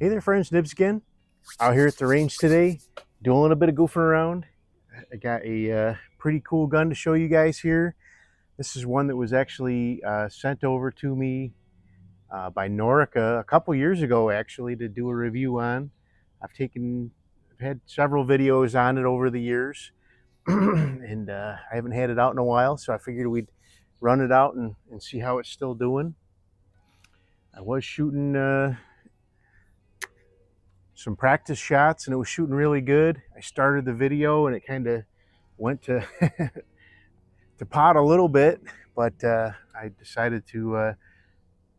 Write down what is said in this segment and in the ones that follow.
Hey there friends, Nibs again. Out here at the range today, doing a little bit of goofing around. I got a pretty cool gun to show you guys here. This is one that was actually sent over to me by Norica a couple years ago actually to do a review on. I've had several videos on it over the years and I haven't had it out in a while, so I figured we'd run it out and see how it's still doing. I was shooting some practice shots and it was shooting really good. I started the video and it kind of went to to pot a little bit, but I decided to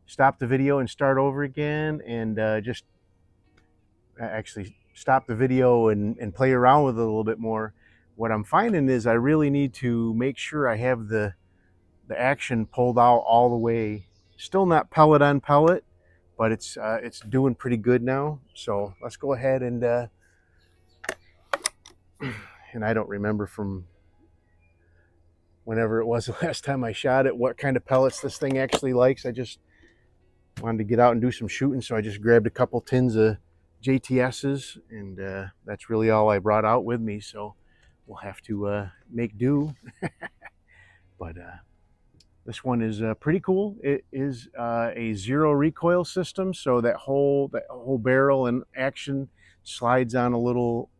stop the video and start over again and just actually stop the video and play around with it a little bit more. What I'm finding is I really need to make sure I have the action pulled out all the way. Still not pellet on pellet, but it's doing pretty good now. So let's go ahead and I don't remember from whenever it was the last time I shot it what kind of pellets this thing actually likes. I just wanted to get out and do some shooting, so I just grabbed a couple tins of JTS's, and that's really all I brought out with me. So we'll have to make do. But this one is pretty cool. It is a zero recoil system, so that whole barrel and action slides on a little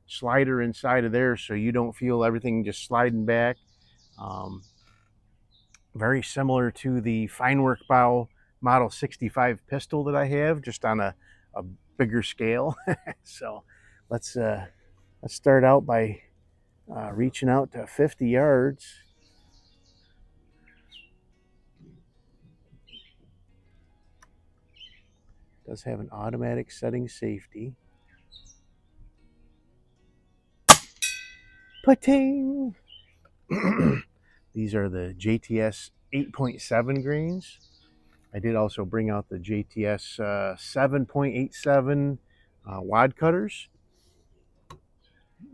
slider inside of there, so you don't feel everything just sliding back. Very similar to the Finework Bow Model 65 pistol that I have, just on a bigger scale. So let's start out by reaching out to 50 yards. Does have an automatic setting safety. Pating! These are the JTS 8.7 grains. I did also bring out the JTS 7.87 wad cutters.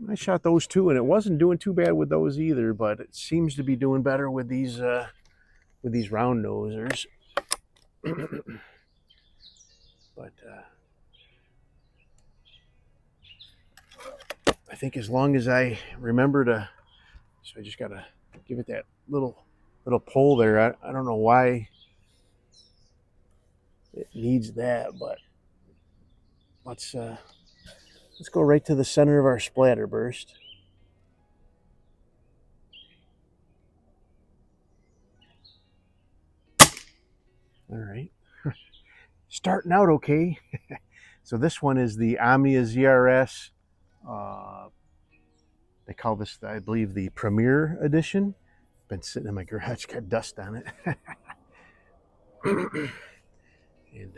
I shot those too, and it wasn't doing too bad with those either, but it seems to be doing better with these round nosers. But I think as long as I remember to, so I just gotta give it that little pull there. I don't know why it needs that, but let's go right to the center of our splatter burst. All right. Starting out okay. So this one is the Omnia ZRS. They call this, I believe, the Premier Edition. Been sitting in my garage, got dust on it. And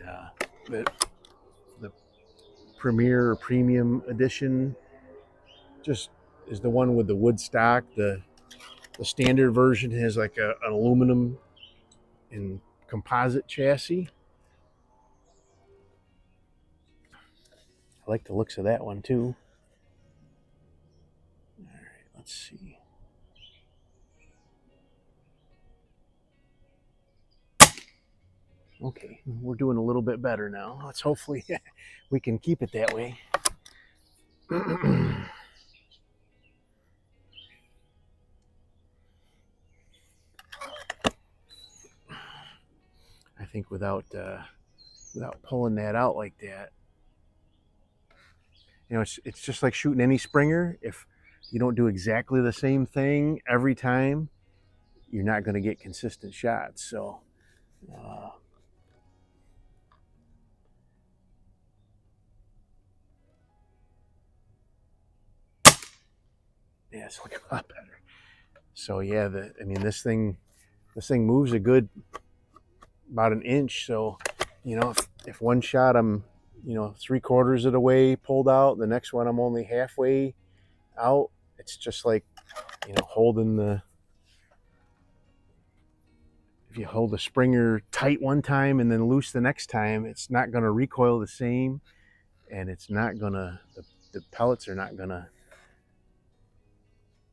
the Premier or Premium Edition just is the one with the wood stock. The standard version has like an aluminum and composite chassis. I like the looks of that one too. All right, let's see. Okay, we're doing a little bit better now. Let's hopefully we can keep it that way. I think without pulling that out like that, you know, it's just like shooting any Springer. If you don't do exactly the same thing every time, you're not going to get consistent shots. So yeah, it's looking a lot better. So yeah, I mean, this thing moves a good about an inch. So, you know, if one shot I'm, you know, 3/4 of the way pulled out, the next one I'm only halfway out, it's just like, you know, holding if you hold the Springer tight one time and then loose the next time, it's not going to recoil the same, and it's not going to, the pellets are not going to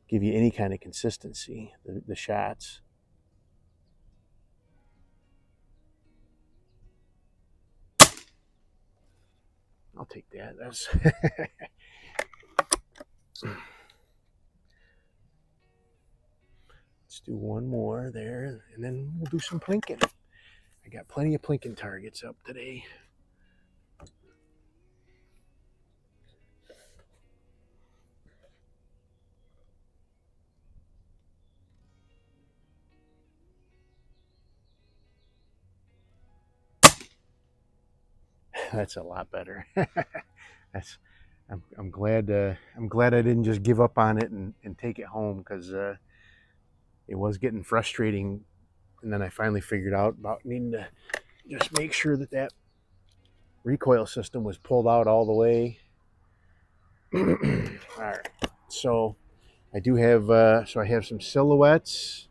give you any kind of consistency, the shots. I'll take that. That's let's do one more there, and then we'll do some plinking. I got plenty of plinking targets up today. That's a lot better. That's I'm glad I didn't just give up on it and take it home, because it was getting frustrating. And then I finally figured out about needing to just make sure that that recoil system was pulled out all the way. All right, so I do have so I have some silhouettes,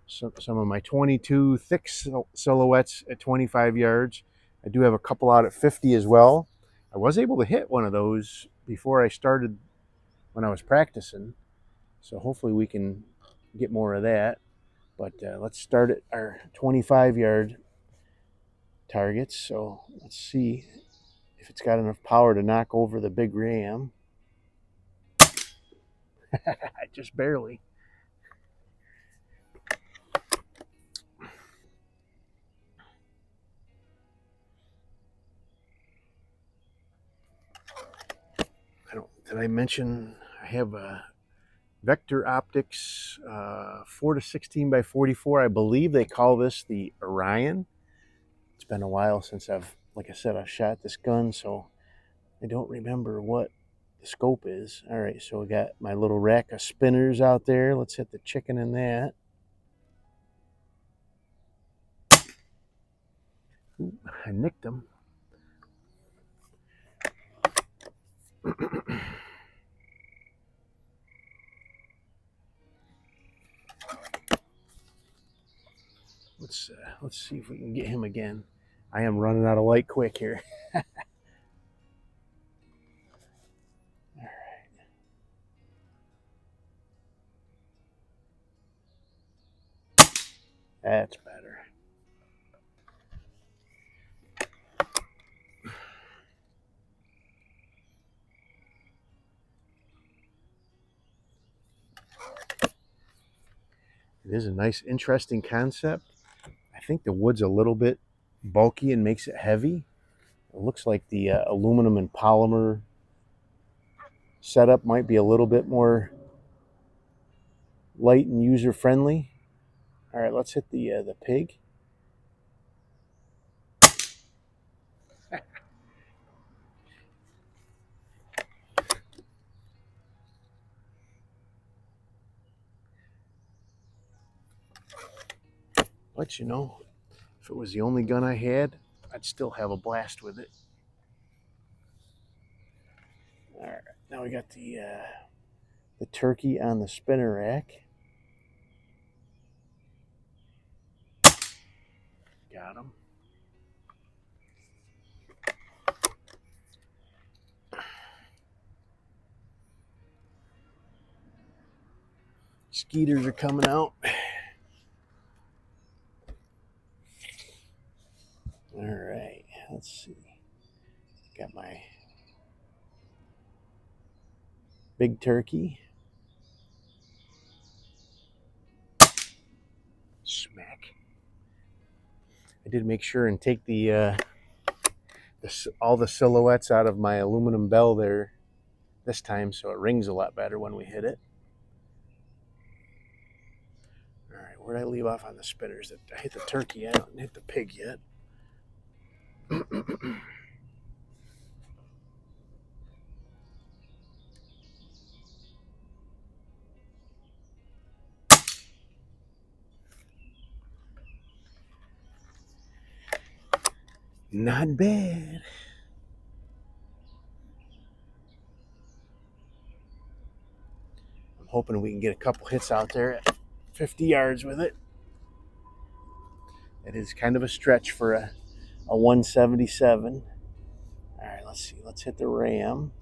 some of my 22 thick silhouettes at 25 yards. I do have a couple out at 50 as well. I was able to hit one of those before I started when I was practicing, so hopefully we can get more of that. But let's start at our 25 yard targets. So let's see if it's got enough power to knock over the big ram. Just barely. Did I mention I have a Vector Optics 4 to 16 by 44. I believe they call this the Orion. It's been a while since like I said, I've shot this gun, so I don't remember what the scope is. All right, so we got my little rack of spinners out there. Let's hit the chicken in that. Ooh, I nicked them. Let's see if we can get him again. I am running out of light quick here. All right. That's better. It is a nice, interesting concept. I think the wood's a little bit bulky and makes it heavy. It looks like the aluminum and polymer setup might be a little bit more light and user-friendly. All right, let's hit the pig. But you know, if it was the only gun I had, I'd still have a blast with it. All right, now we got the turkey on the spinner rack. Got him. Skeeters are coming out. All right, let's see. Got my big turkey. Smack. I did make sure and take all the silhouettes out of my aluminum bell there this time, so it rings a lot better when we hit it. All right, where did I leave off on the spinners? I hit the turkey. I didn't hit the pig yet. Not bad. I'm hoping we can get a couple hits out there at 50 yards with it. It is kind of a stretch for a 177. All right, let's see. Let's hit the ram.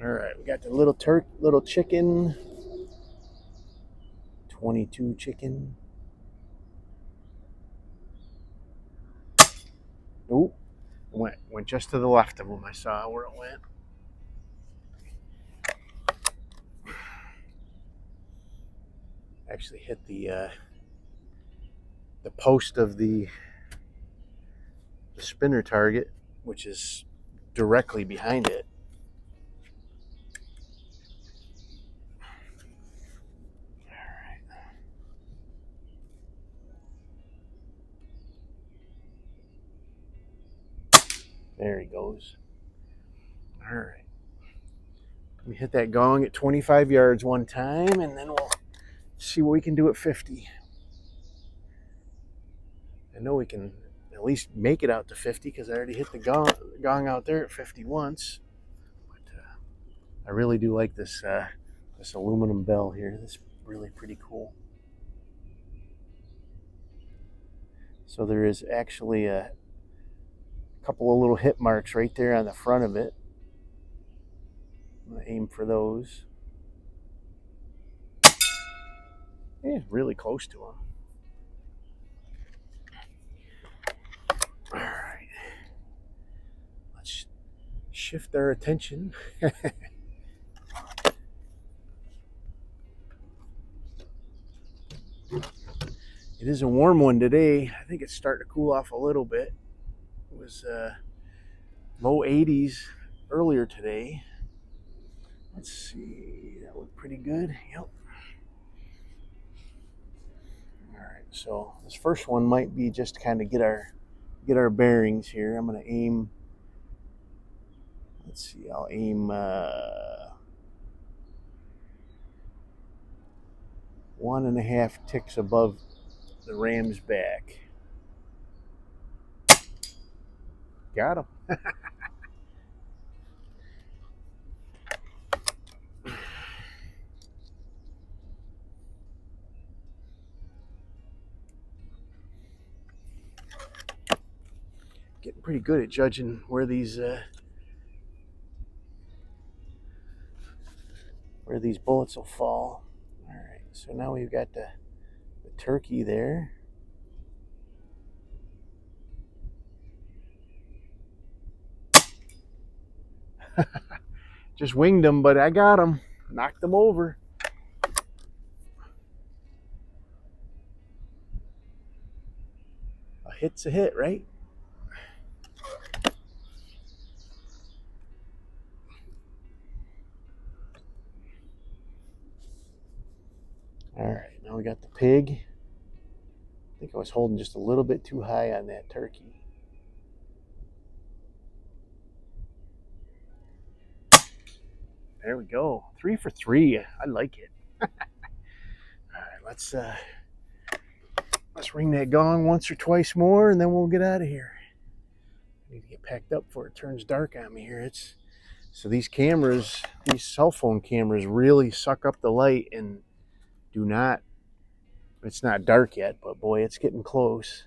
All right, we got the little chicken, 22 chicken. Oop, went just to the left of him. I saw where it went. Actually hit the post of the spinner target, which is directly behind it. There he goes. All right. Let me hit that gong at 25 yards one time, and then we'll see what we can do at 50. I know we can at least make it out to 50 because I already hit the gong out there at 50 once. But I really do like this this aluminum bell here. This is really pretty cool. So there is actually a couple of little hit marks right there on the front of it. I'm going to aim for those. Yeah, really close to them. All right. Let's shift our attention. It is a warm one today. I think it's starting to cool off a little bit. It was low 80s earlier today. Let's see, that looked pretty good. Yep. All right, so this first one might be just to kind of get our bearings here. I'm going to aim. Let's see, I'll aim 1.5 ticks above the ram's back. Got him. Getting pretty good at judging where these bullets will fall. All right, so now we've got the turkey there. Just winged him, but I got him. Knocked him over. A hit's a hit, right? All right, now we got the pig. I think I was holding just a little bit too high on that turkey. There we go. 3 for 3. I like it. All right, let's ring that gong once or twice more, and then we'll get out of here. I need to get packed up before it turns dark on me here. So these cameras, these cell phone cameras, really suck up the light and do not. It's not dark yet, but boy, it's getting close.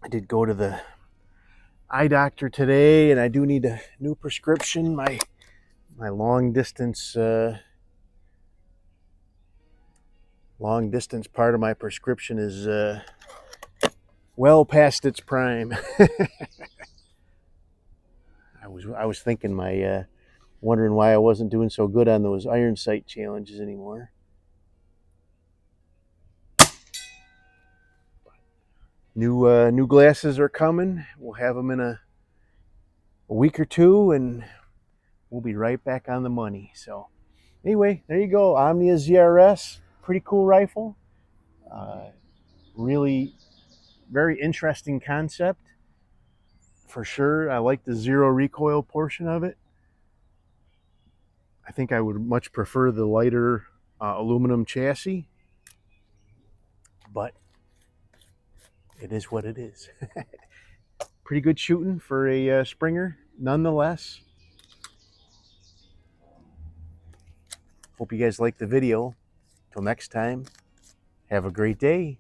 I did go to the eye doctor today, and I do need a new prescription. My long distance part of my prescription is well past its prime. I was thinking wondering why I wasn't doing so good on those iron sight challenges anymore. New glasses are coming. We'll have them in a week or two, and we'll be right back on the money. So anyway, there you go. Omnia ZRS, pretty cool rifle. Really very interesting concept for sure. I like the zero recoil portion of it. I think I would much prefer the lighter aluminum chassis, but it is what it is. Pretty good shooting for a Springer, nonetheless. Hope you guys liked the video. Till next time, have a great day.